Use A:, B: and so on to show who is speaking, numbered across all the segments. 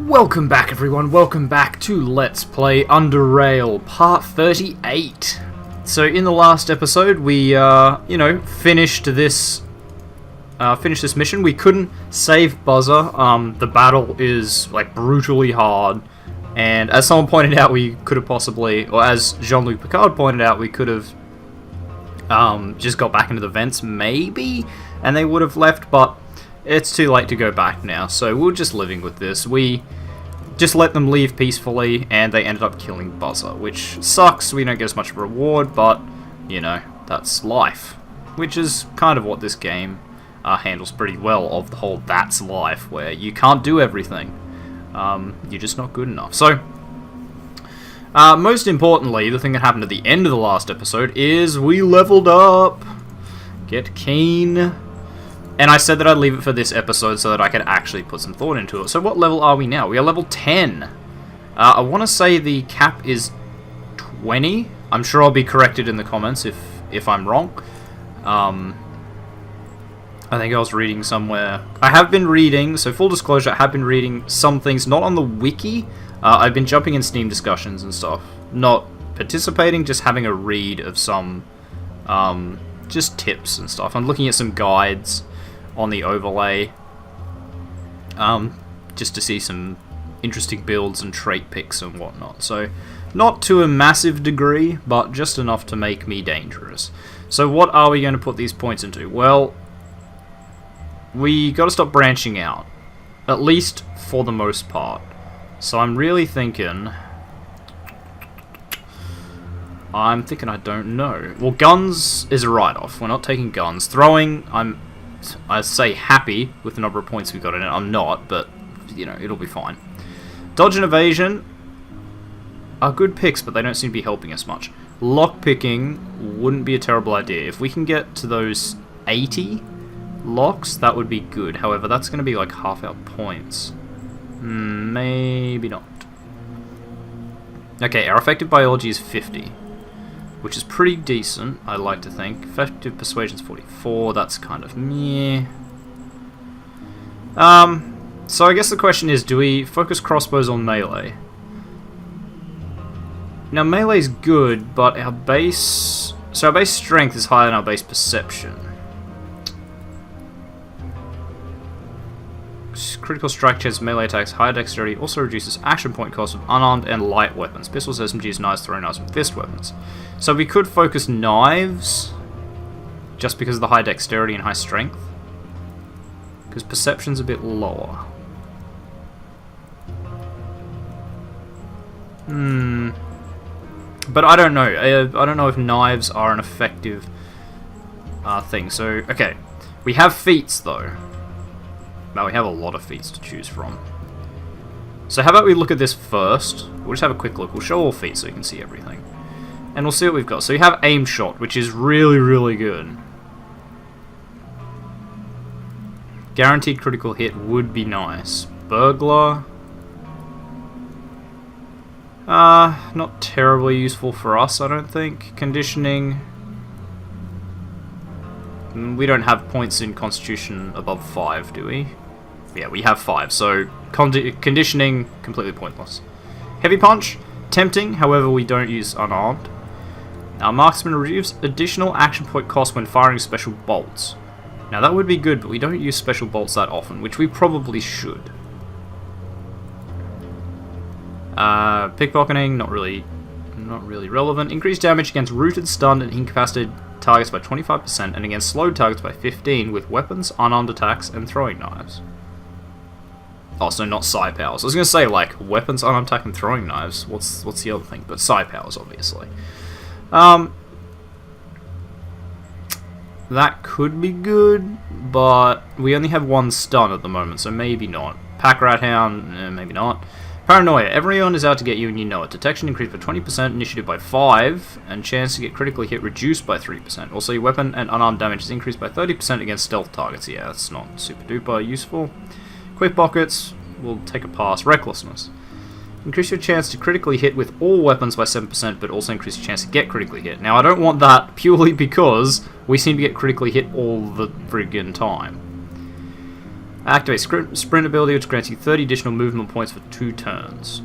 A: Welcome back, everyone. Welcome back to Let's Play UnderRail Part 38. So in the last episode, we, finished this mission. We couldn't save Buzzer. The battle is, brutally hard. And as someone pointed out, we could have possibly, or as Jean-Luc Picard pointed out, we could have just got back into the vents, maybe, and they would have left, but it's too late to go back now, so we're just living with this. We just let them leave peacefully, and they ended up killing Buzzer, which sucks. We don't get as much reward, but, that's life. Which is kind of what this game handles pretty well, of the whole that's life, where you can't do everything. You're just not good enough. So, most importantly, the thing that happened at the end of the last episode is we leveled up. Get keen. And I said that I'd leave it for this episode so that I could actually put some thought into it. So what level are we now? We are level 10. I want to say the cap is 20. I'm sure I'll be corrected in the comments if I'm wrong. I think I was reading somewhere. I have been reading, so full disclosure, I have been reading some things, not on the wiki. I've been jumping in Steam discussions and stuff. Not participating, just having a read of some just tips and stuff. I'm looking at some guides on the overlay, just to see some interesting builds and trait picks and whatnot. So, not to a massive degree, but just enough to make me dangerous. So what are we going to put these points into? Well, we got to stop branching out, at least for the most part. So I'm really thinking... I don't know. Well, guns is a write-off. We're not taking guns. Throwing, I say happy with the number of points we got in it. I'm not, but, it'll be fine. Dodge and evasion are good picks, but they don't seem to be helping us much. Lockpicking wouldn't be a terrible idea. If we can get to those 80 locks, that would be good. However, that's going to be like half our points. Maybe not. Okay, our effective biology is 50. Which is pretty decent, I like to think. Effective persuasion's 44, that's kind of meh. So I guess the question is, do we focus crossbows on melee? Now melee's good, but our base... So our base strength is higher than our base perception. Critical strike chance melee attacks, higher dexterity, also reduces action point cost of unarmed and light weapons. Pistols, SMGs, knives, throwing knives, and fist weapons. So we could focus knives, just because of the high dexterity and high strength. Because perception's a bit lower. But I don't know. I don't know if knives are an effective thing. So, okay. We have feats, though. Now we have a lot of feats to choose from. So how about we look at this first? We'll just have a quick look. We'll show all feats so you can see everything. And we'll see what we've got. So we have aim shot, which is really, really good. Guaranteed critical hit would be nice. Burglar. Not terribly useful for us, I don't think. Conditioning. We don't have points in Constitution above 5, do we? Yeah, we have 5, so conditioning, completely pointless. Heavy Punch, tempting, however we don't use unarmed. Our marksman reduces additional action point cost when firing special bolts. Now that would be good, but we don't use special bolts that often, which we probably should. Pickpocketing, not really relevant. Increased damage against rooted, stunned, and incapacitated targets by 25% and against slowed targets by 15% with weapons, unarmed attacks, and throwing knives. Also, not psi powers. I was going to say, weapons, unarmed attack, and throwing knives. What's the other thing? But psi powers, obviously. That could be good, but we only have one stun at the moment, so maybe not. Pack Rat Hound, maybe not. Paranoia. Everyone is out to get you and you know it. Detection increased by 20%, initiative by 5%, and chance to get critically hit reduced by 3%. Also, your weapon and unarmed damage is increased by 30% against stealth targets. Yeah, that's not super duper useful. Quick Pockets, we'll take a pass. Recklessness. Increase your chance to critically hit with all weapons by 7%, but also increase your chance to get critically hit. Now, I don't want that purely because we seem to get critically hit all the friggin' time. Activate sprint ability, which grants you 30 additional movement points for 2 turns.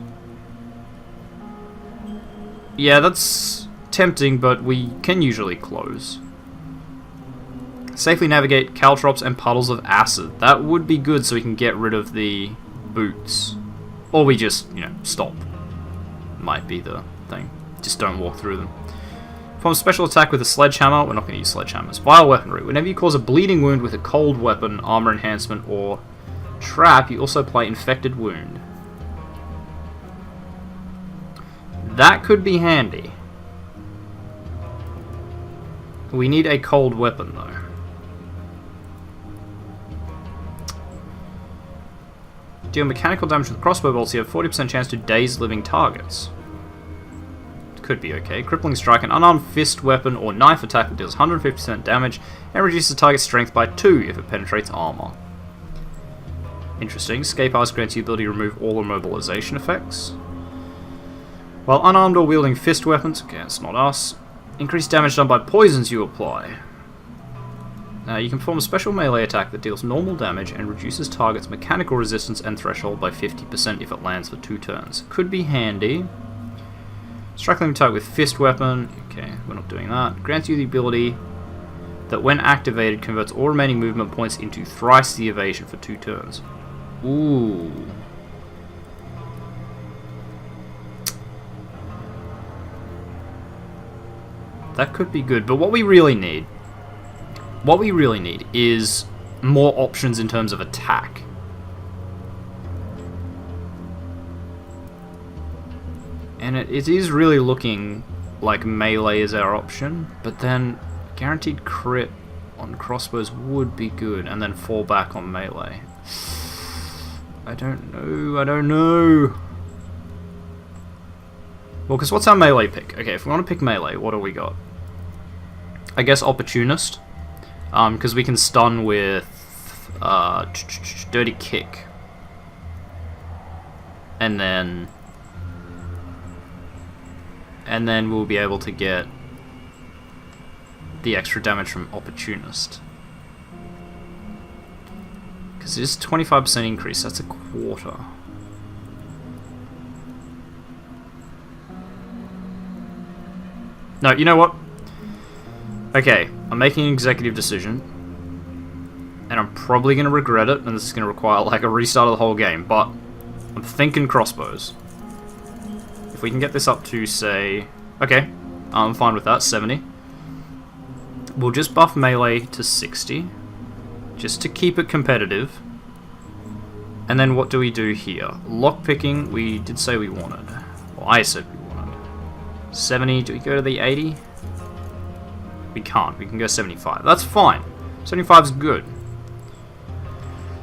A: Yeah, that's tempting, but we can usually close. Safely navigate caltrops and puddles of acid. That would be good so we can get rid of the boots. Or we just, stop. Might be the thing. Just don't walk through them. Perform a special attack with a sledgehammer. We're not going to use sledgehammers. Vile weaponry. Whenever you cause a bleeding wound with a cold weapon, armor enhancement, or trap, you also apply infected wound. That could be handy. We need a cold weapon, though. Deal mechanical damage with crossbow bolts, you have 40% chance to daze living targets. Could be okay. Crippling strike, an unarmed fist weapon or knife attack that deals 150% damage and reduces the target's strength by 2 if it penetrates armor. Interesting. Escape Artist grants you the ability to remove all immobilization effects. While unarmed or wielding fist weapons, okay, that's not us. Increase damage done by poisons you apply. You can perform a special melee attack that deals normal damage and reduces target's mechanical resistance and threshold by 50% if it lands for 2 turns. Could be handy. Strike target with fist weapon. Okay, we're not doing that. Grants you the ability that when activated converts all remaining movement points into thrice the evasion for 2 turns. Ooh. That could be good, but what we really need is more options in terms of attack. And it is really looking like melee is our option, but then guaranteed crit on crossbows would be good, and then fall back on melee. I don't know. Well, because what's our melee pick? Okay, if we want to pick melee, what do we got? I guess Opportunist. Because we can stun with Dirty Kick. And then we'll be able to get the extra damage from Opportunist. Because it is 25% increase, that's a quarter. No, you know what? Okay, I'm making an executive decision. And I'm probably going to regret it, and this is going to require like a restart of the whole game, but I'm thinking crossbows. If we can get this up to, say... Okay, I'm fine with that, 70. We'll just buff melee to 60. Just to keep it competitive. And then what do we do here? Lockpicking, we did say we wanted. Well, I said we wanted. 70, do we go to the 80? We can't, we can go 75. That's fine. 75 is good.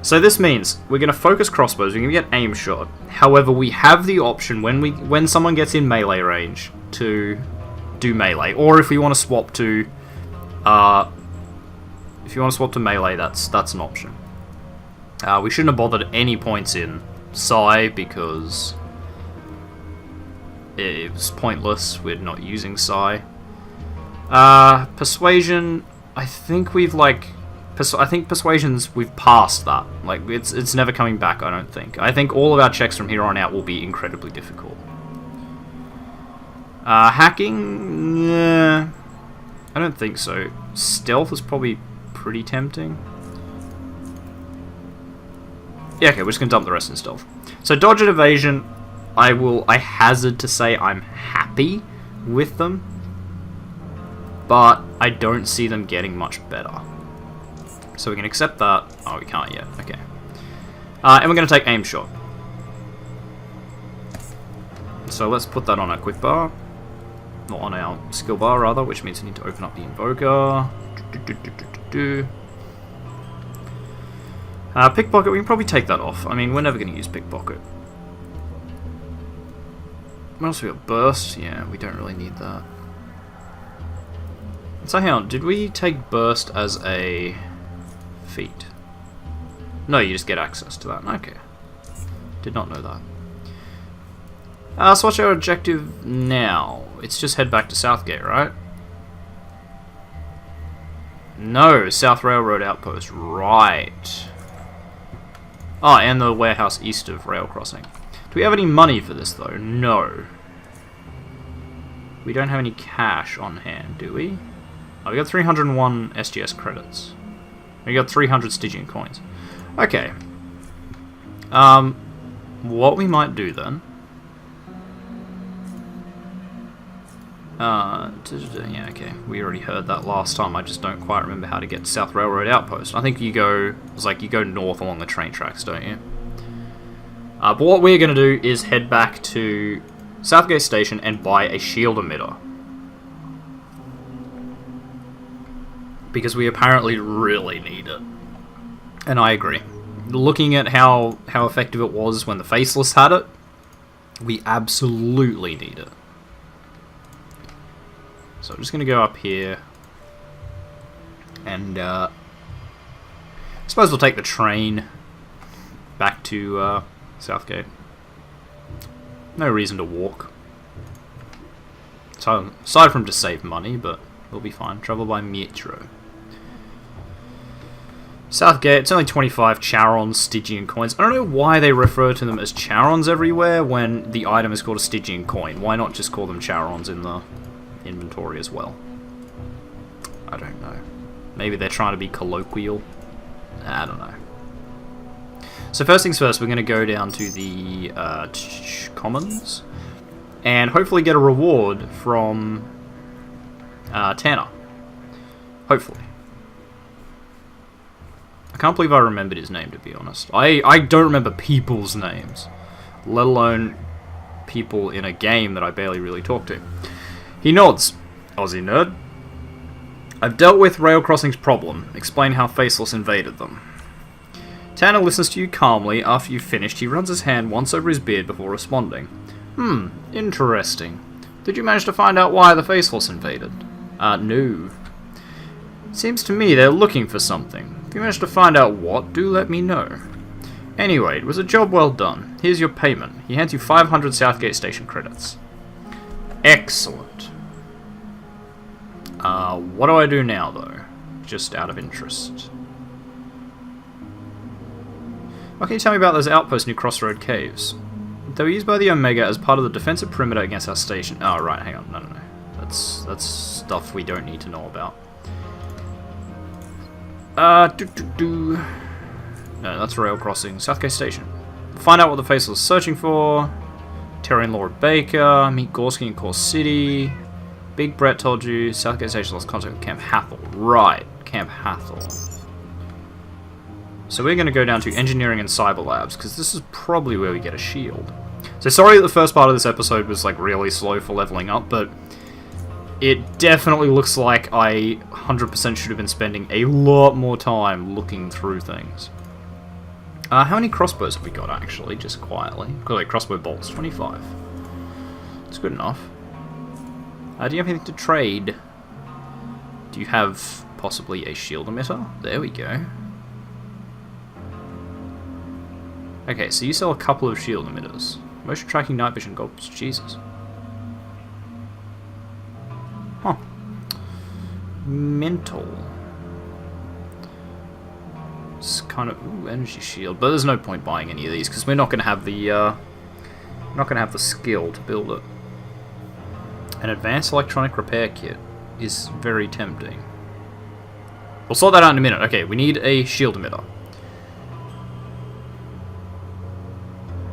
A: So this means we're going to focus crossbows, we're going to get aim shot. However, we have the option when someone gets in melee range to do melee, or if we want to swap to melee, that's an option. We shouldn't have bothered any points in Psi because it was pointless. We're not using Psi. Persuasion, I think we've Persuasion's, we've passed that. Like, it's never coming back, I don't think. I think all of our checks from here on out will be incredibly difficult. Hacking? Nah, I don't think so. Stealth is probably pretty tempting. Yeah, okay, we're just gonna dump the rest in stealth. So dodge and evasion, I hazard to say I'm happy with them, but I don't see them getting much better. So we can accept that. Oh, we can't yet. Okay. And we're going to take aim shot. So let's put that on our quick bar. Not on our skill bar, rather, which means we need to open up the invoker. Pickpocket, we can probably take that off. I mean, we're never going to use pickpocket. What else we got? Burst? Yeah, we don't really need that. So hang on, did we take burst as a feat? No, you just get access to that. Okay. Did not know that. So what's our objective now? It's just head back to Southgate, right? No, South Railroad Outpost. Right. Ah, and the warehouse east of rail crossing. Do we have any money for this, though? No. We don't have any cash on hand, do we? Oh, we got 301 SGS credits. We got 300 Stygian coins. Okay. What we might do then... yeah, okay. We already heard that last time. I just don't quite remember how to get to South Railroad Outpost. I think you go... It's like you go north along the train tracks, don't you? But what we're going to do is head back to Southgate Station and buy a shield emitter. Because we apparently really need it. And I agree. Looking at how effective it was when the Faceless had it, we absolutely need it. So I'm just going to go up here. And I suppose we'll take the train back to Southgate. No reason to walk. So, aside from to save money, but we'll be fine. Travel by metro. Southgate, it's only 25 Charons, Stygian coins. I don't know why they refer to them as Charons everywhere when the item is called a Stygian coin. Why not just call them Charons in the inventory as well? I don't know. Maybe they're trying to be colloquial. I don't know. So first things first, we're going to go down to the Commons and hopefully get a reward from Tanner. Hopefully. I can't believe I remembered his name, to be honest. I don't remember people's names, let alone people in a game that I barely really talk to. He nods. TheOzzieNerd. I've dealt with Rail Crossing's problem. Explain how Faceless invaded them. Tanner listens to you calmly. After you've finished, he runs his hand once over his beard before responding. Interesting. Did you manage to find out why the Faceless invaded? No. Seems to me they're looking for something. If you manage to find out what, do let me know. Anyway, it was a job well done. Here's your payment. He hands you 500 Southgate Station credits. Excellent. What do I do now, though? Just out of interest. What can you tell me about those outposts near Crossroad Caves? They were used by the Omega as part of the defensive perimeter against our station. Oh, right, hang on. No. That's stuff we don't need to know about. No, that's rail crossing. Southgate Station. Find out what the Faceless is searching for. Terran Lord Baker. Meet Gorski in Core City. Big Brett told you. Southgate Station lost contact with Camp Hathel. Right, Camp Hathel. So we're going to go down to Engineering and Cyber Labs, because this is probably where we get a shield. So sorry that the first part of this episode was like really slow for leveling up, but it definitely looks like I 100% should have been spending a lot more time looking through things. How many crossbows have we got, actually, just quietly? Clearly, crossbow bolts, 25. It's good enough. Do you have anything to trade? Do you have possibly a shield emitter? There we go. Okay, so you sell a couple of shield emitters. Motion tracking, night vision, gulps, Jesus. Huh. Mental. It's kind of energy shield, but there's no point buying any of these because we're not going to have the skill to build it. An advanced electronic repair kit is very tempting. We'll sort that out in a minute. Okay, we need a shield emitter.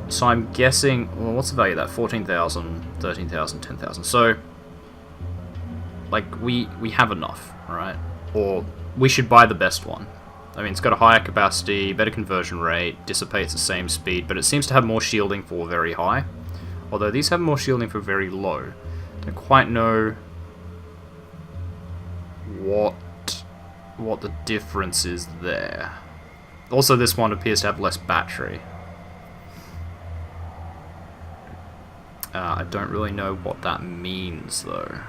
A: So I'm guessing, well, what's the value of that? 14,000, 13,000, 10,000. So, like, we have enough, right? Or we should buy the best one. I mean, it's got a higher capacity, better conversion rate, dissipates the same speed, but it seems to have more shielding for very high. Although these have more shielding for very low. Don't quite know what the difference is there. Also, this one appears to have less battery. I don't really know what that means, though.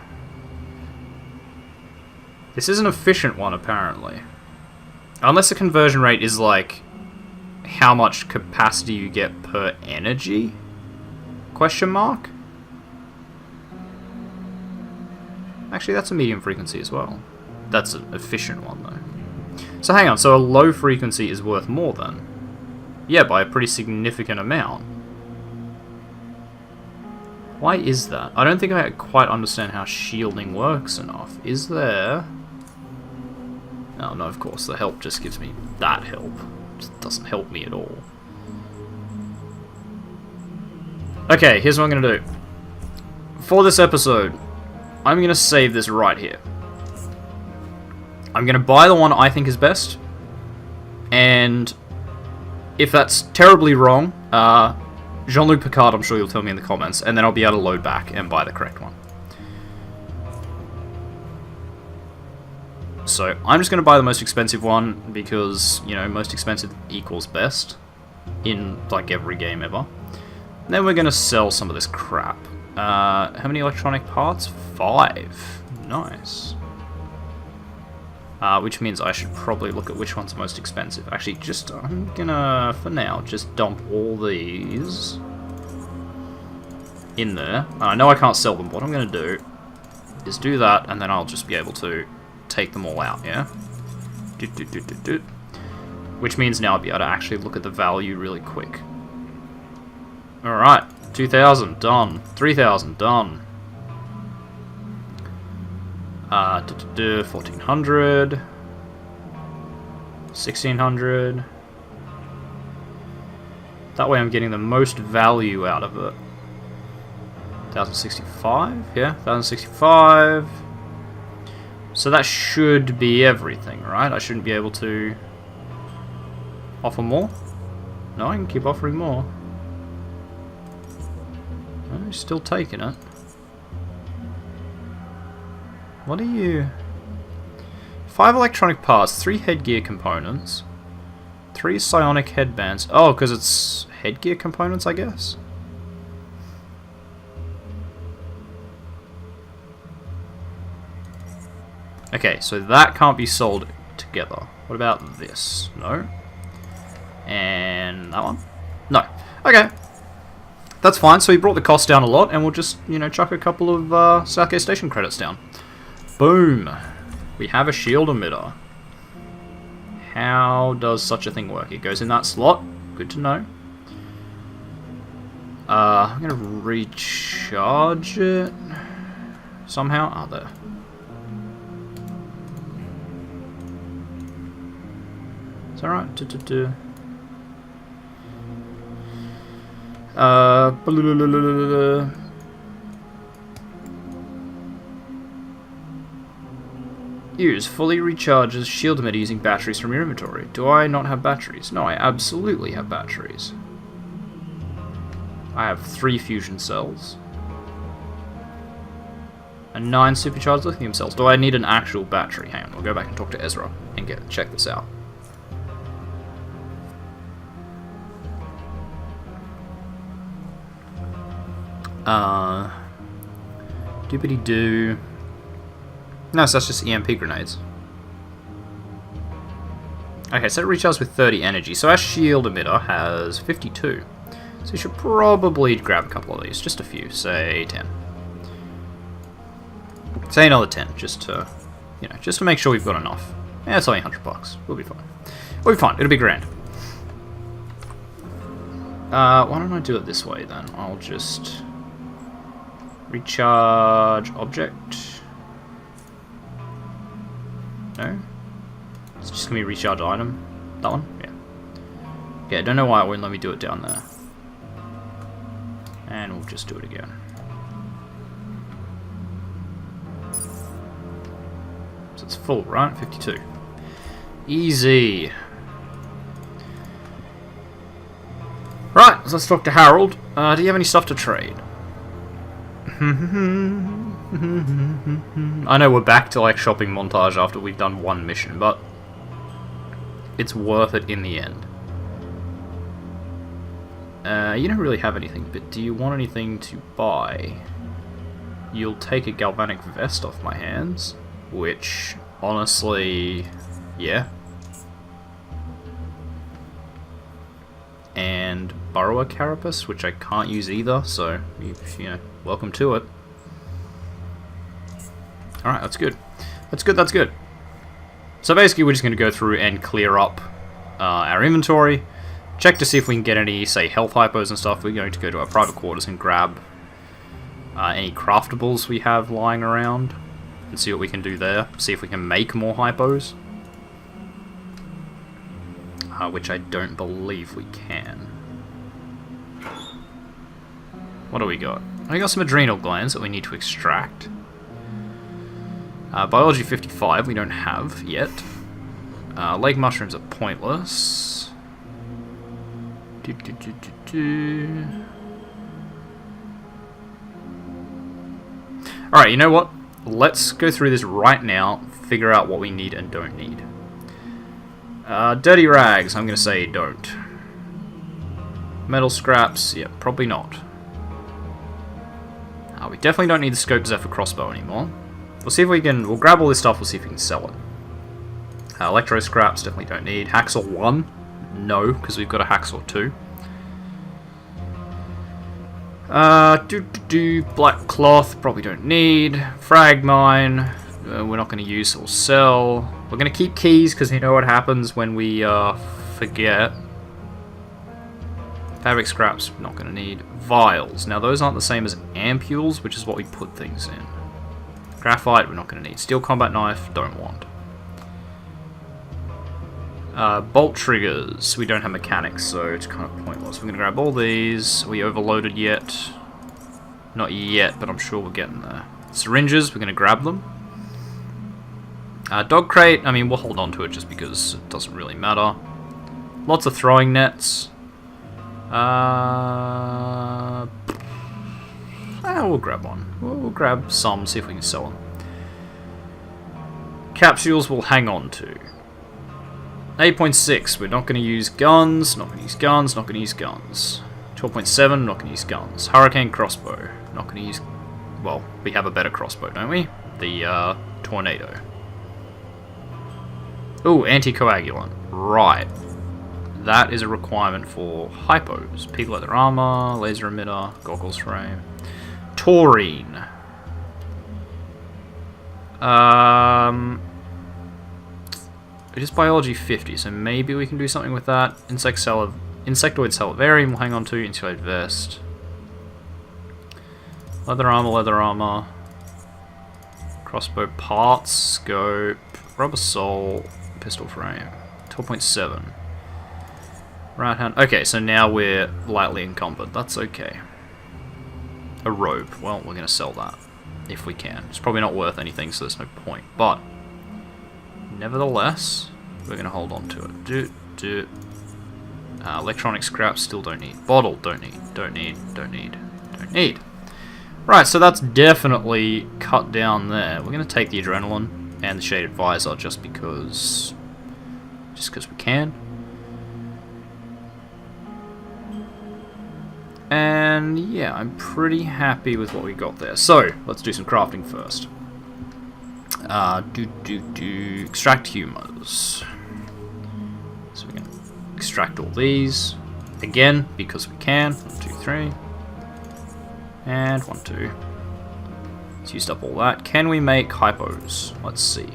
A: This is an efficient one, apparently. Unless the conversion rate is, like, how much capacity you get per energy? Question mark? Actually, that's a medium frequency as well. That's an efficient one, though. So hang on, so a low frequency is worth more, then? Yeah, by a pretty significant amount. Why is that? I don't think I quite understand how shielding works enough. Is there... Oh, no, of course, the help just gives me that help. It just doesn't help me at all. Okay, here's what I'm going to do. For this episode, I'm going to save this right here. I'm going to buy the one I think is best. And if that's terribly wrong, Jean-Luc Picard, I'm sure you'll tell me in the comments, and then I'll be able to load back and buy the correct one. So, I'm just going to buy the most expensive one, because, you know, most expensive equals best in, like, every game ever. And then we're going to sell some of this crap. How many electronic parts? 5. Nice. Which means I should probably look at which one's most expensive. Actually, I'm gonna, for now, just dump all these in there. I know I can't sell them, but what I'm gonna do is do that, and then I'll just be able to take them all out, yeah? Which means now I'll be able to actually look at the value really quick. Alright, 2,000, done. 3,000, done. 1,400. 1,600. That way I'm getting the most value out of it. 1,065, yeah, 1,065. So that should be everything, right? I shouldn't be able to offer more? No, I can keep offering more. I'm still taking it. What are you... 5 electronic parts, 3 headgear components, 3 psionic headbands. Oh, because it's headgear components, I guess? Okay, so that can't be sold together. What about this? No. And that one? No. Okay. That's fine, so we brought the cost down a lot, and we'll just, you know, chuck a couple of Southgate Station credits down. Boom! We have a shield emitter. How does such a thing work? It goes in that slot. Good to know. I'm gonna recharge it somehow. Ah, there. Is that right? Use fully recharges shield emitter using batteries from your inventory. Do I not have batteries? No, I absolutely have batteries. I have 3 fusion cells. And 9 supercharged lithium cells. Do I need an actual battery? Hang on, we'll go back and talk to Ezra and check this out. Doobity-doo. No, so that's just EMP grenades. Okay, so it recharges with 30 energy. So our shield emitter has 52. So you should probably grab a couple of these. Just a few. Say 10. Say another 10, just to, you know, just to make sure we've got enough. Yeah, it's only $100. We'll be fine. We'll be fine. It'll be grand. Why don't I do it this way then? I'll just recharge object. No? It's just gonna be recharge item. That one? Yeah. Yeah, I don't know why it won't let me do it down there. And we'll just do it again. So it's full, right? 52. Easy. Right, so let's talk to Harold. Do you have any stuff to trade? I know we're back to like shopping montage after we've done one mission, but it's worth it in the end. You don't really have anything, but do you want anything to buy? You'll take a galvanic vest off my hands, which, honestly, yeah. And Burrower Carapace, which I can't use either, so, you know, welcome to it. Alright, that's good. That's good, that's good. So basically we're just going to go through and clear up our inventory, check to see if we can get any, say, health hypos and stuff. We're going to go to our private quarters and grab any craftables we have lying around and see what we can do there. See if we can make more hypos. Which I don't believe we can. What do we got? We got some adrenal glands that we need to extract. Biology 55 we don't have yet. Lake mushrooms are pointless. Alright, you know what? Let's go through this right now, figure out what we need and don't need. Dirty rags, I'm going to say don't. Metal scraps, yeah, probably not. We definitely don't need the Scope Zephyr crossbow anymore. We'll see if we can, we'll grab all this stuff, we'll see if we can sell it. Electro scraps, definitely don't need. Hacksaw 1? No, because we've got a Hacksaw 2. Black cloth, probably don't need. Frag mine, we're not going to use, so we'll sell. We're going to keep keys, because you know what happens when we forget. Fabric scraps, not going to need. Vials, now those aren't the same as ampules, which is what we put things in. Graphite, we're not going to need. Steel combat knife, don't want. Bolt triggers, we don't have mechanics, so it's kind of pointless. We're going to grab all these. Are we overloaded yet? Not yet, but I'm sure we're getting there. Syringes, we're going to grab them. Dog crate, I mean, we'll hold on to it just because it doesn't really matter. Lots of throwing nets. We'll grab one. We'll grab some, see if we can sell them. Capsules we'll hang on to. 8.6, we're not going to use guns, not going to use guns, not going to use guns. 12.7, not going to use guns. Hurricane crossbow, not going to use... Well, we have a better crossbow, don't we? The, Tornado. Ooh, anticoagulant. Right. That is a requirement for hypos. Pig leather armor, laser emitter, goggles frame. Taurine. It is biology 50, so maybe we can do something with that. Insectoid salivarium we'll hang on to. Insulated vest. Leather armor. Crossbow parts, scope, rubber sole, pistol frame. 12.7. Right hand. Okay, so now we're lightly encumbered. That's okay. A robe. Well, we're going to sell that. If we can. It's probably not worth anything, so there's no point. But, nevertheless, we're going to hold on to it. Electronic scraps still don't need. Bottle, don't need. Right, so that's definitely cut down there. We're going to take the adrenaline and the shaded visor just because we can. And yeah, I'm pretty happy with what we got there. So, let's do some crafting first. Extract humors. So we can extract all these. Again, because we can. 1, 2, 3. And 1, 2. Let's use up all that. Can we make hypos? Let's see.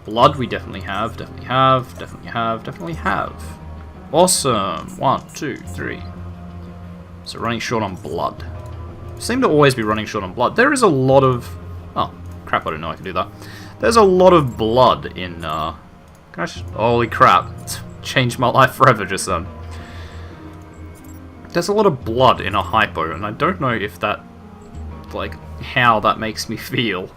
A: Blood we definitely have. Definitely have. Awesome. 1, 2, 3. So running short on blood. Seem to always be running short on blood. There is a lot of... Oh, crap, I didn't know I could do that. There's a lot of blood in... Gosh, holy crap. It's changed my life forever just then. There's a lot of blood in a hypo, and I don't know if that... Like, how that makes me feel.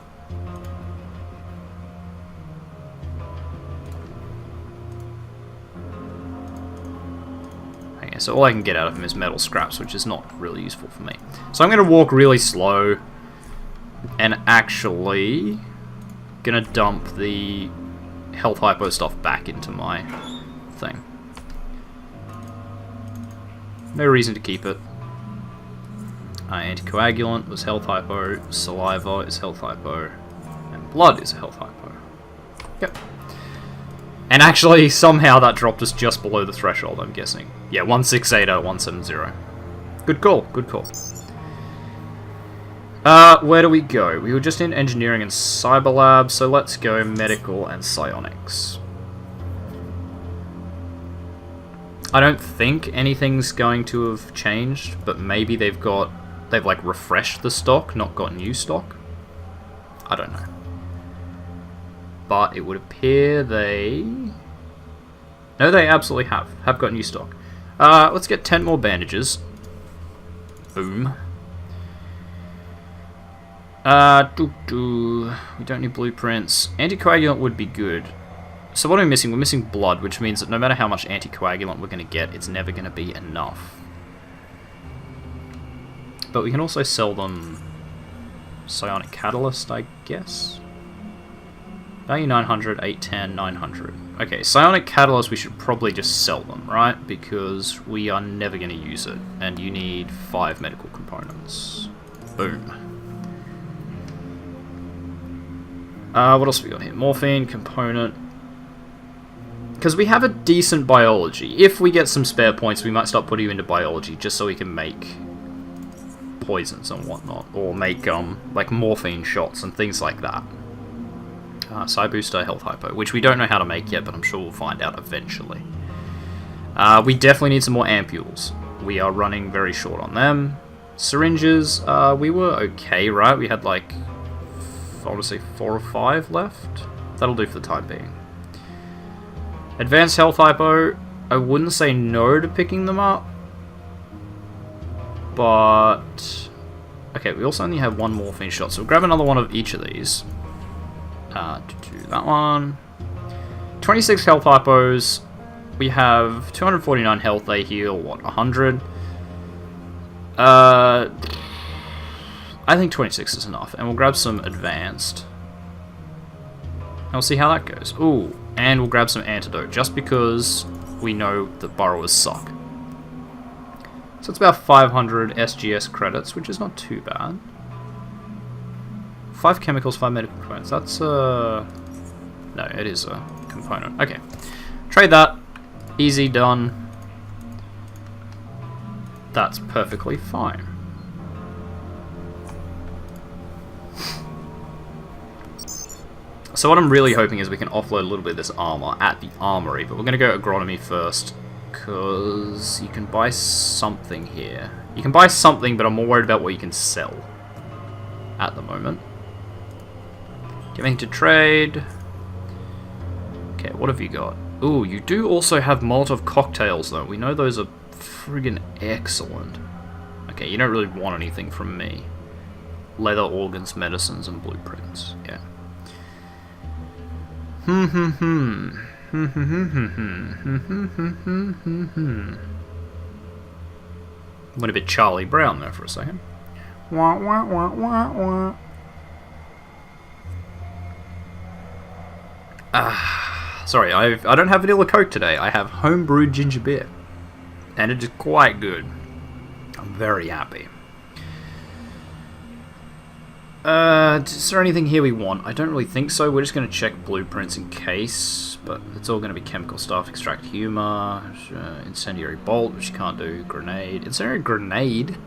A: So all I can get out of him is metal scraps, which is not really useful for me. So I'm going to walk really slow and actually going to dump the health hypo stuff back into my thing. No reason to keep it. Anticoagulant was health hypo, saliva is health hypo, and blood is a health hypo. Yep. And actually, somehow that dropped us just below the threshold, I'm guessing. Yeah, 168 out of 170. Good call, good call. Where do we go? We were just in engineering and cyber lab, so let's go medical and psionics. I don't think anything's going to have changed, but maybe they've like refreshed the stock, not got new stock. I don't know. But it would appear they... No, they absolutely have got new stock. Let's get 10 more bandages. Boom. We don't need blueprints. Anticoagulant would be good. So what are we missing? We're missing blood, which means that no matter how much anticoagulant we're going to get, it's never going to be enough. But we can also sell them psionic catalyst, I guess. Value 900, 810, 900. Okay, psionic catalyst, we should probably just sell them, right? Because we are never going to use it, and you need 5 medical components. Boom. What else have we got here? Morphine component. Because we have a decent biology. If we get some spare points, we might start putting you into biology just so we can make poisons and whatnot, or make like morphine shots and things like that. Psi booster, health hypo, which we don't know how to make yet, but I'm sure we'll find out eventually. We definitely need some more ampules. We are running very short on them. Syringes, we were okay, right? We had like, I want to say 4 or 5 left. That'll do for the time being. Advanced health hypo, I wouldn't say no to picking them up. But... okay, we also only have 1 morphine shot, so we'll grab another one of each of these. To do that one. 26 health hypos. We have 249 health, they heal, what, 100? I think 26 is enough, and we'll grab some advanced. And we'll see how that goes. Ooh, and we'll grab some antidote, just because we know that burrowers suck. So it's about 500 SGS credits, which is not too bad. 5 chemicals, 5 medical components. That's no, it is a component. Okay. Trade that. Easy, done. That's perfectly fine. So what I'm really hoping is we can offload a little bit of this armor at the armory, but we're going to go agronomy first, because you can buy something here. You can buy something, but I'm more worried about what you can sell at the moment. Giving to trade. Okay, what have you got? Ooh, you do also have Molotov cocktails, though. We know those are friggin' excellent. Okay, you don't really want anything from me. Leather, organs, medicines, and blueprints. Yeah. Went a bit Charlie Brown there for a second. Wah, wah, wah, wah, wah. Sorry, I don't have vanilla Coke today. I have homebrewed ginger beer. And it is quite good. I'm very happy. Is there anything here we want? I don't really think so. We're just going to check blueprints in case. But it's all going to be chemical stuff. Extract humor. Incendiary bolt, which you can't do. Grenade. Incendiary grenade?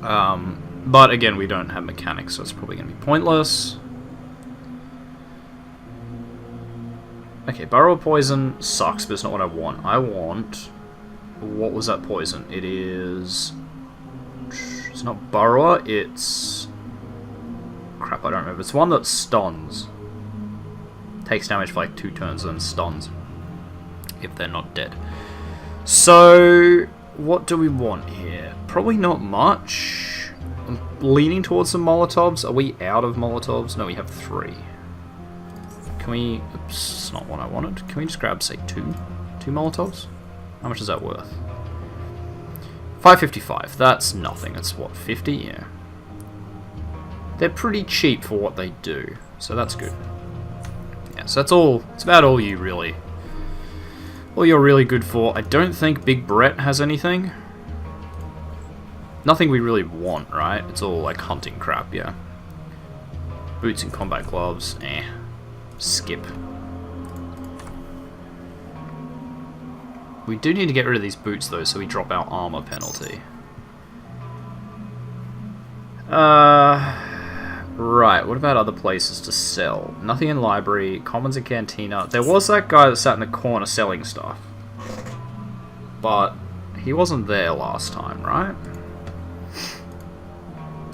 A: But again, we don't have mechanics, so it's probably going to be pointless. Okay, burrower poison sucks, but it's not what I want. I want... what was that poison? It is... it's not burrower, it's... crap, I don't remember. It's one that stuns. Takes damage for like 2 turns and stuns. If they're not dead. So... what do we want here? Probably not much. I'm leaning towards some Molotovs. Are we out of Molotovs? No, we have 3. Can we... oops, it's not what I wanted. Can we just grab, say, 2 Molotovs? How much is that worth? 555. That's nothing. That's what, 50? Yeah. They're pretty cheap for what they do, so that's good. Yeah, so that's all. It's about all you really... all you're really good for. I don't think Big Brett has anything. Nothing we really want, right? It's all like hunting crap, yeah. Boots and combat gloves, eh. Skip. We do need to get rid of these boots though, so we drop our armor penalty. Right, what about other places to sell? Nothing in library, commons and cantina. There was that guy that sat in the corner selling stuff. but he wasn't there last time, right?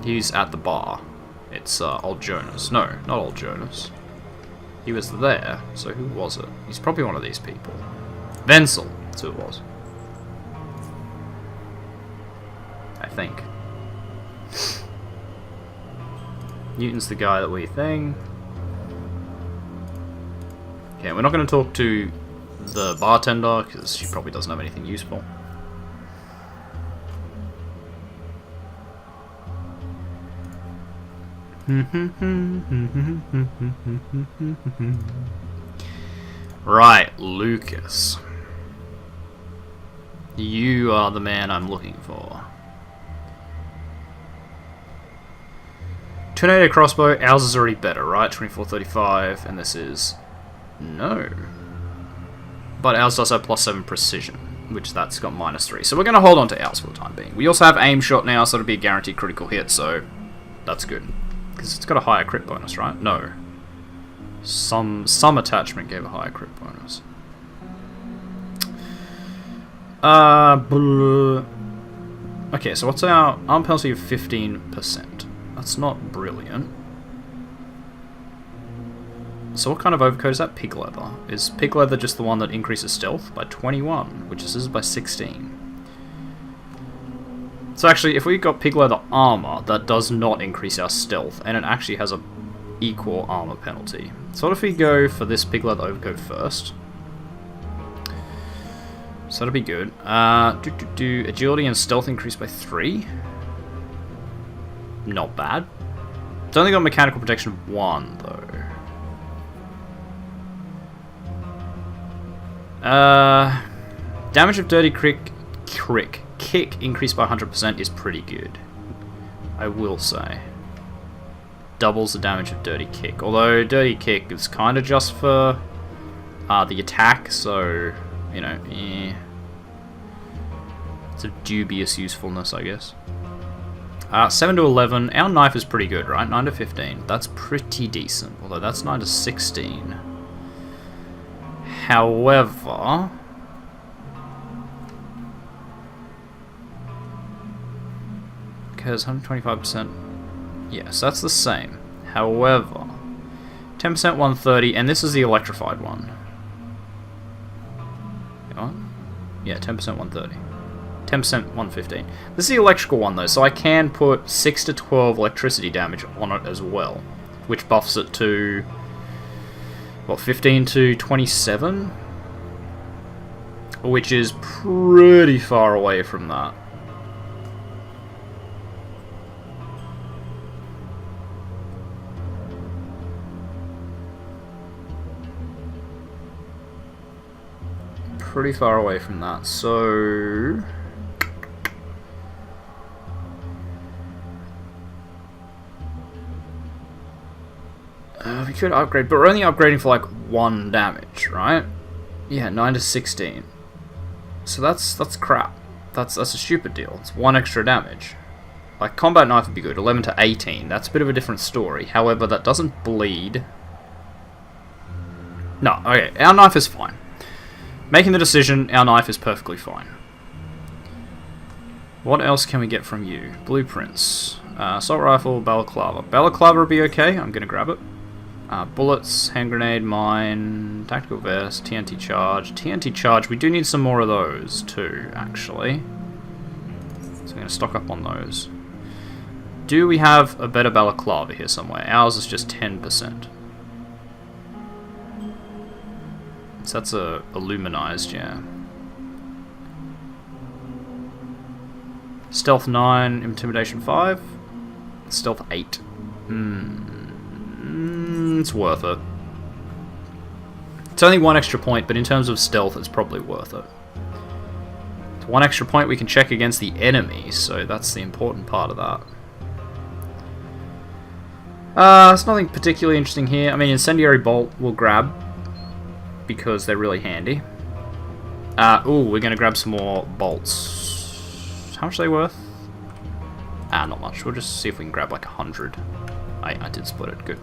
A: He's at the bar. It's old Jonas. No, not old Jonas. He was there, so who was it? He's probably one of these people. Wenzel, that's who it was. I think. Newton's the guy that we think. Okay, we're not going to talk to the bartender, because she probably doesn't have anything useful. Right, Lucas. You are the man I'm looking for. Tornado crossbow, ours is already better, right? 2435, and this is... No. But ours does have +7 precision, which that's got -3. So we're going to hold on to ours for the time being. We also have aim shot now, so it'll be a guaranteed critical hit, so that's good. Because it's got a higher crit bonus, right? No. Some attachment gave a higher crit bonus. Okay, so what's our arm penalty of 15%? That's not brilliant. So what kind of overcoat is that? Pig leather. Is pig leather just the one that increases stealth by 21, which is by 16? So actually, if we got pig leather armor, that does not increase our stealth, and it actually has a equal armor penalty. So what if we go for this pig leather overcoat first? So that'll be good. Agility and stealth increase by 3. Not bad. It's only got mechanical protection of 1, though. Damage of dirty kick increased by 100% is pretty good, I will say. Doubles the damage of dirty kick, although dirty kick is kind of just for the attack, so you know, it's a dubious usefulness, I guess. 7 to 11, our knife is pretty good, right? 9 to 15, that's pretty decent, although that's 9 to 16. However, because 125%, yes, that's the same. However, 10% 130, and this is the electrified one. You know what? Yeah, 10% 130. 10% 115. This is the electrical one though, so I can put 6 to 12 electricity damage on it as well, which buffs it to, what, 15 to 27? Which is pretty far away from that. Pretty far away from that, so... we could upgrade, but we're only upgrading for like 1 damage, right? Yeah, 9 to 16. So that's crap. That's a stupid deal. It's 1 extra damage. Like, combat knife would be good, 11 to 18. That's a bit of a different story. However, that doesn't bleed. No, okay, our knife is fine. Making the decision, our knife is perfectly fine. What else can we get from you? Blueprints. Assault rifle, balaclava. Balaclava will be okay, I'm gonna grab it. Bullets, hand grenade, mine, tactical vest, TNT charge. TNT charge, we do need some more of those too, actually. So I'm gonna stock up on those. Do we have a better balaclava here somewhere? Ours is just 10%. So that's a illuminized, yeah. Stealth 9, intimidation 5, stealth 8. It's worth it. It's only 1 extra point, but in terms of stealth, it's probably worth it. It's 1 extra point we can check against the enemy, so that's the important part of that. There's nothing particularly interesting here. I mean, incendiary bolt we'll grab, because they're really handy. Ooh, we're going to grab some more bolts. How much are they worth? Not much. We'll just see if we can grab like 100. I did split it. Good.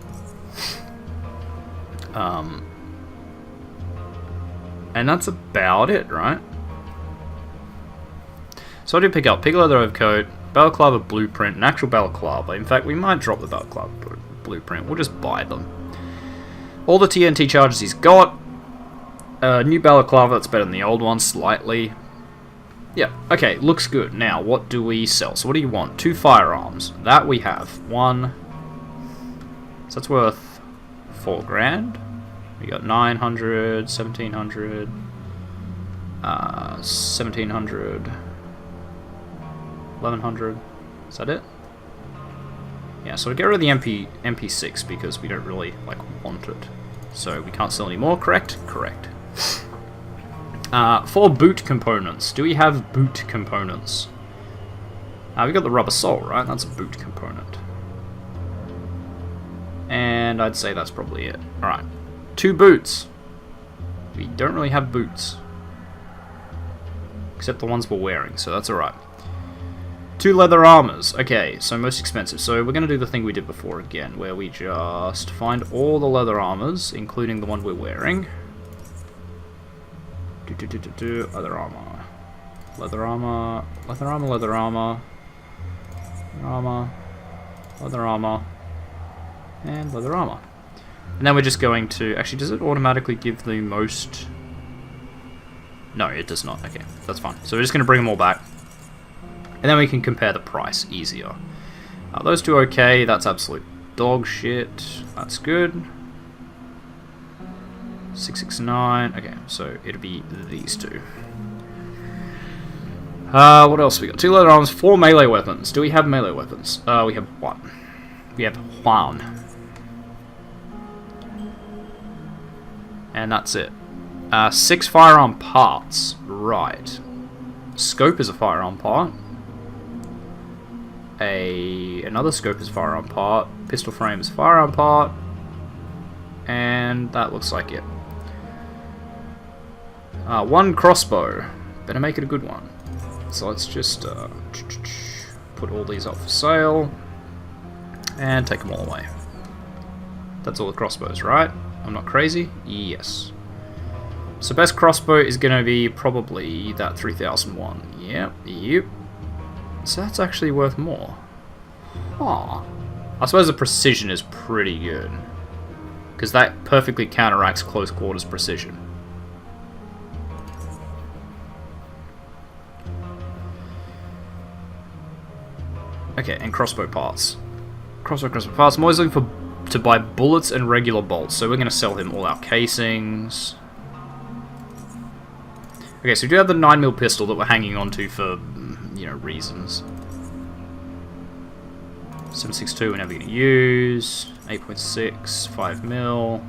A: And that's about it, right? So I do pick up pig leather overcoat, balaclava blueprint, an actual balaclava. In fact, we might drop the balaclava blueprint. We'll just buy them. All the TNT charges he's got. New balaclava that's better than the old one slightly. Yeah, okay, looks good. Now, what do we sell? So what do you want? 2 firearms. That we have. 1. So that's worth 4 grand. We got 900, 1700, 1700, 1100. Is that it? Yeah, so we get rid of the MP6 because we don't really want it. So we can't sell any more, correct? Correct. For boot components, do we have boot components? We got the rubber sole, right? That's a boot component. And I'd say that's probably it. Alright. 2 boots. We don't really have boots. Except the ones we're wearing, so that's alright. 2 leather armors. Okay, so most expensive. So we're going to do the thing we did before again, where we just find all the leather armors, including the one we're wearing. Leather armor. Leather armor. Leather armor, leather armor. Leather armor. Leather armor. And leather armor. And then we're just going to... Actually, does it automatically give the most... No, it does not. Okay, that's fine. So we're just going to bring them all back. And then we can compare the price easier. Those 2 okay. That's absolute dog shit. That's good. 669. Okay, so it'll be these 2. What else we got? 2 leather arms, 4 melee weapons. Do we have melee weapons? We have 1. We have 1. And that's it. 6 firearm parts. Right. Scope is a firearm part. Another scope is a firearm part. Pistol frame is a firearm part. And that looks like it. 1 crossbow. Better make it a good one. So let's just put all these up for sale. And take them all away. That's all the crossbows, right? I'm not crazy? Yes. So best crossbow is going to be probably that 3001. Yep, yep. So that's actually worth more. Huh. I suppose the precision is pretty good. Because that perfectly counteracts close quarters precision. Okay, and crossbow parts. Crossbow parts. I'm always looking to buy bullets and regular bolts, so we're going to sell him all our casings. Okay, so we do have the 9mm pistol that we're hanging on to for, you know, reasons. 7.62 we're never going to use. 8.6, 5mm.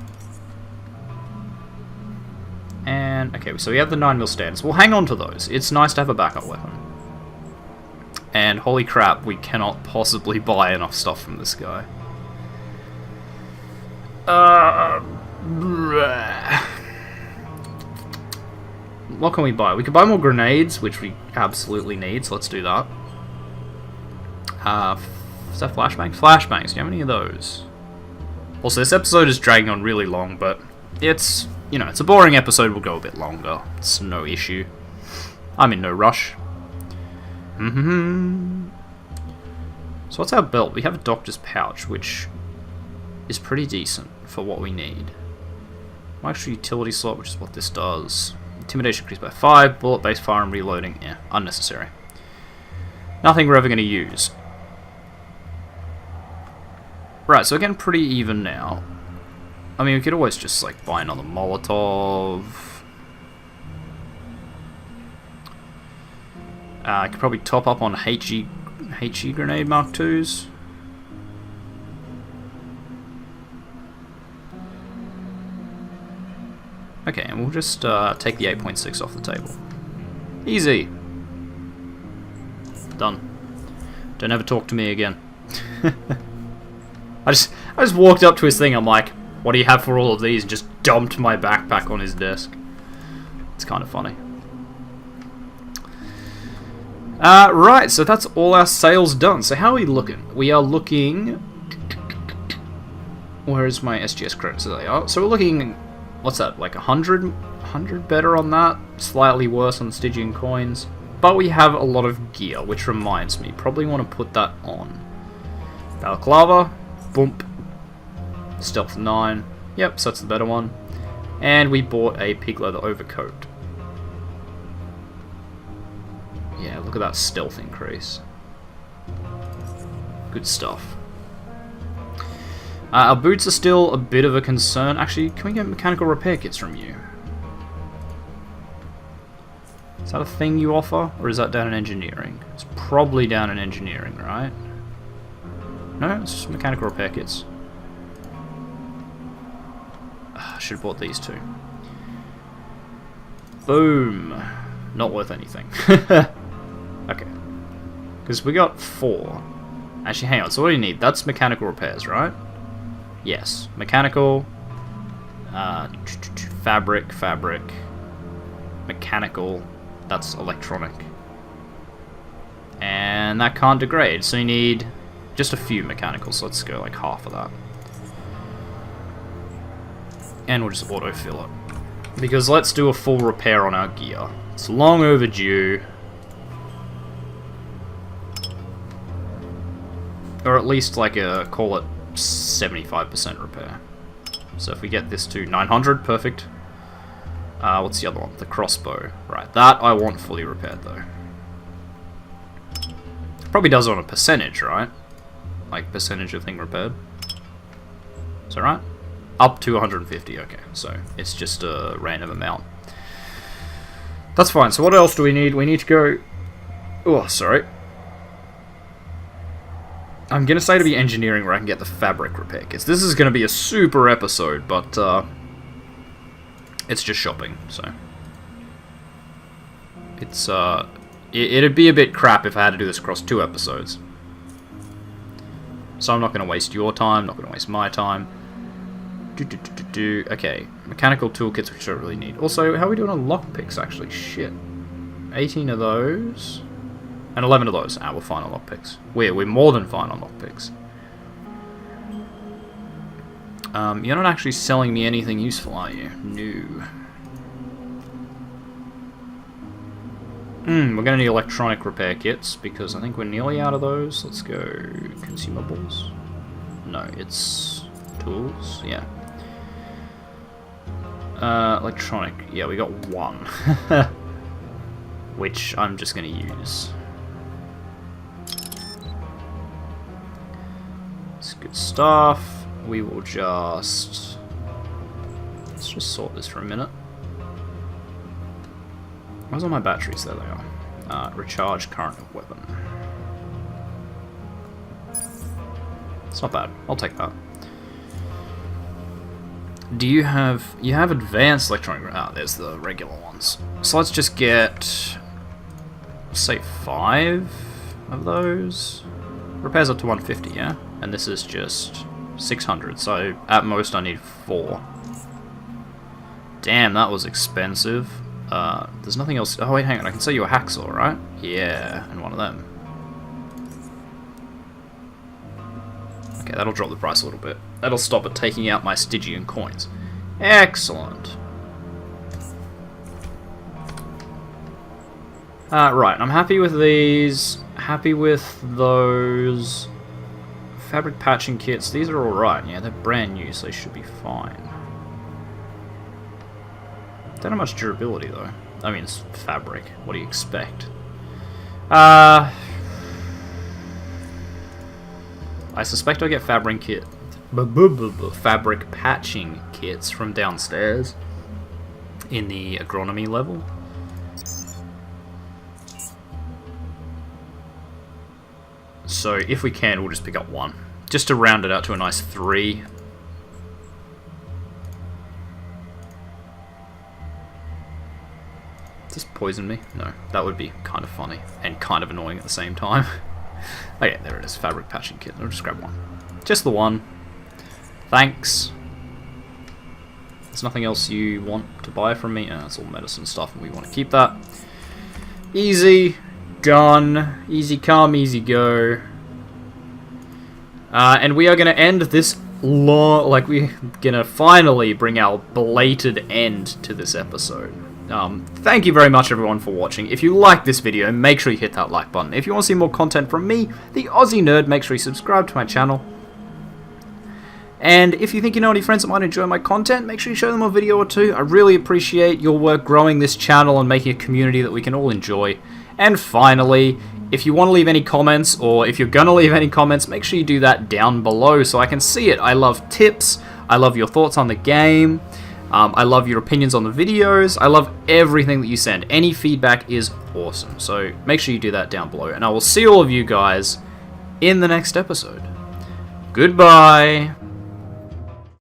A: And, okay, so we have the 9mm stands. We'll hang on to those. It's nice to have a backup weapon. And holy crap, we cannot possibly buy enough stuff from this guy. What can we buy? We can buy more grenades, which we absolutely need, so let's do that. Is that flashbangs? Flashbangs, do you have any of those? Also, this episode is dragging on really long, but it's, you know, it's a boring episode, we'll go a bit longer. It's no issue. I'm in no rush. So what's our belt? We have a doctor's pouch, which is pretty decent for what we need. Extra utility slot, which is what this does. Intimidation increased by 5, bullet-based fire and reloading. Yeah, unnecessary. Nothing we're ever going to use. Right, so we're getting pretty even now. I mean, we could always just, like, buy another Molotov. I could probably top up on HE grenade Mark 2s. Okay, and we'll just take the 8.6 off the table. Easy. Done. Don't ever talk to me again. I just walked up to his thing, I'm like, what do you have for all of these? And just dumped my backpack on his desk. It's kind of funny. Right, so that's all our sales done. So how are we looking? We are looking... Where is my SGS credits? There they are. So we're looking... What's that, like 100 better on that? Slightly worse on the Stygian coins. But we have a lot of gear, which reminds me, probably want to put that on. Balaclava, boom. Stealth 9, yep, so that's the better one. And we bought a pig leather overcoat. Yeah, look at that stealth increase. Good stuff. Our boots are still a bit of a concern. Actually, can we get mechanical repair kits from you? Is that a thing you offer, or is that down in engineering? It's probably down in engineering, right? No, it's just mechanical repair kits. I should have bought these two. Boom. Not worth anything. Okay. Because we got 4. Actually, hang on. So what do you need? That's mechanical repairs, right? Yes. Mechanical. Fabric. Mechanical. That's electronic. And that can't degrade. So you need just a few mechanicals. So let's go like half of that. And we'll just autofill it. Because let's do a full repair on our gear. It's long overdue. Or at least like a, call it 75% repair. So if we get this to 900, perfect. What's the other one? The crossbow. Right, that I want fully repaired though. Probably does it on a percentage, right? Like percentage of thing repaired. Is that right? Up to 150, okay. So it's just a random amount. That's fine. So what else do we need? We need to go... Oh, sorry. I'm going to say to be engineering where I can get the fabric repair kits. This is going to be a super episode, but it's just shopping, so... It's, it'd be a bit crap if I had to do this across 2 episodes. So I'm not going to waste your time, not going to waste my time. Okay, mechanical toolkits, which I don't really need. Also, how are we doing on lockpicks, actually? Shit. 18 of those... And 11 of those. Ah, we're fine on lockpicks. We're more than fine on lockpicks. You're not actually selling me anything useful, are you? No. We're gonna need electronic repair kits, because I think we're nearly out of those. Let's go... Consumables? No, it's... Tools? Yeah. Electronic. Yeah, we got 1. Which I'm just gonna use. It's good stuff. We will just... Let's just sort this for a minute. Where's all my batteries? There they are. Recharge current of weapon. It's not bad. I'll take that. Do you have... You have advanced electronic... Ah, there's the regular ones. So let's just get... Say 5 of those. Repairs up to 150, yeah? And this is just 600, so at most I need 4. Damn, that was expensive. There's nothing else... Oh wait, hang on, I can sell you a hacksaw, right? Yeah, and one of them. Okay, that'll drop the price a little bit. That'll stop it taking out my Stygian coins. Excellent. Right, I'm happy with these. Happy with those. Fabric patching kits, these are alright. Yeah, they're brand new, so they should be fine. Don't have much durability, though. I mean, it's fabric. What do you expect? I suspect I'll get fabric patching kits from downstairs in the agronomy level. So if we can, we'll just pick up 1. Just to round it out to a nice 3. Does this poison me? No. That would be kind of funny. And kind of annoying at the same time. Okay, there it is. Fabric patching kit. I'll just grab 1. Just the 1. Thanks. There's nothing else you want to buy from me? It's all medicine stuff and we want to keep that. Easy. Done. Easy come, easy go. And we are going to end this long... Like, we're going to finally bring our belated end to this episode. Thank you very much everyone for watching. If you like this video, make sure you hit that like button. If you want to see more content from me, the Aussie Nerd, make sure you subscribe to my channel. And if you think you know any friends that might enjoy my content, make sure you show them a video or two. I really appreciate your work growing this channel and making a community that we can all enjoy. And finally, if you want to leave any comments, or if you're going to leave any comments, make sure you do that down below so I can see it. I love tips, I love your thoughts on the game, I love your opinions on the videos, I love everything that you send. Any feedback is awesome, so make sure you do that down below. And I will see all of you guys in the next episode. Goodbye!